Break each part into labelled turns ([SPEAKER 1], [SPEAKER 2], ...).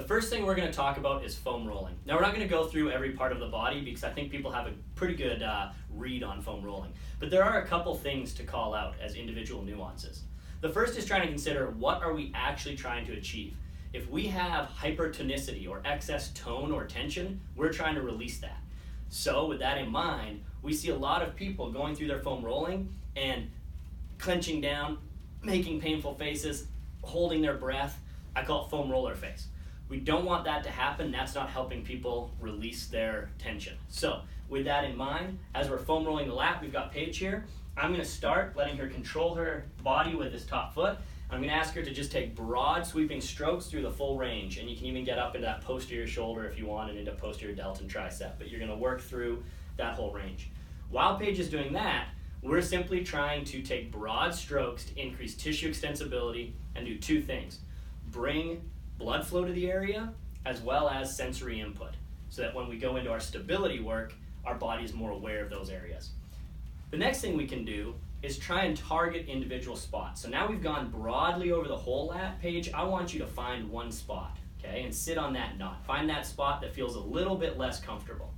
[SPEAKER 1] The first thing we're going to talk about is foam rolling. Now we're not going to go through every part of the body because I think people have a pretty good read on foam rolling. But there are a couple things to call out as individual nuances. The first is trying to consider what are we actually trying to achieve. If we have hypertonicity or excess tone or tension, we're trying to release that. So with that in mind, we see a lot of people going through their foam rolling and clenching down, making painful faces, holding their breath. I call it foam roller face. We don't want that to happen. That's not helping people release their tension. So with that in mind, as we're foam rolling the lat, we've got Paige here. I'm going to start letting her control her body with this top foot. I'm going to ask her to just take broad sweeping strokes through the full range, and you can even get up into that posterior shoulder if you want and into posterior delta and tricep, but you're going to work through that whole range. While Paige is doing that, we're simply trying to take broad strokes to increase tissue extensibility and do two things. Bring blood flow to the area as well as sensory input so that when we go into our stability work, our body is more aware of those areas. The next thing we can do is try and target individual spots. So now we've gone broadly over the whole lat. Paige, I want you to find one spot, okay, and sit on that knot. Find that spot that feels a little bit less comfortable.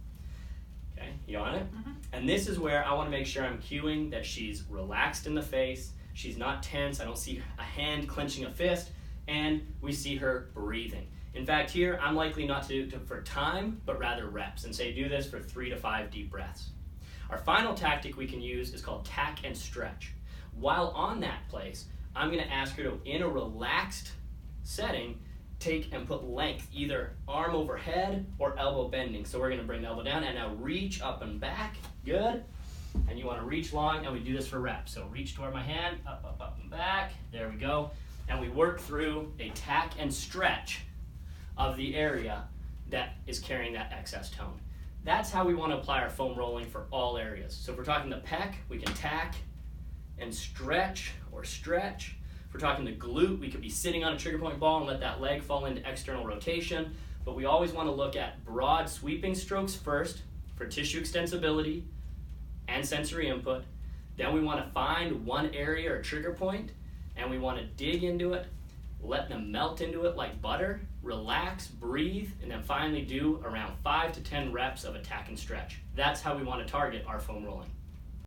[SPEAKER 1] Okay, you on it? Mm-hmm. And this is where I want to make sure I'm cueing that she's relaxed in the face, she's not tense, I don't see a hand clenching a fist, and we see her breathing. In fact, here I'm likely not to do it for time, but rather reps, and say do this for 3 to 5 deep breaths. Our final tactic we can use is called tack and stretch. While on that place, I'm going to ask her to, in a relaxed setting, take and put length, either arm overhead or elbow bending. So we're going to bring the elbow down and now reach up and back. Good. And you want to reach long, and we do this for reps. So reach toward my hand, up, up, up, and back. There we go. And we work through a tack and stretch of the area that is carrying that excess tone. That's how we want to apply our foam rolling for all areas. So if we're talking the pec, we can tack and stretch or stretch. If we're talking the glute, we could be sitting on a trigger point ball and let that leg fall into external rotation. But we always want to look at broad sweeping strokes first for tissue extensibility and sensory input. Then we want to find one area or trigger point, and we want to dig into it, let them melt into it like butter, relax, breathe, and then finally do around 5 to 10 reps of a tack and stretch. That's how we want to target our foam rolling.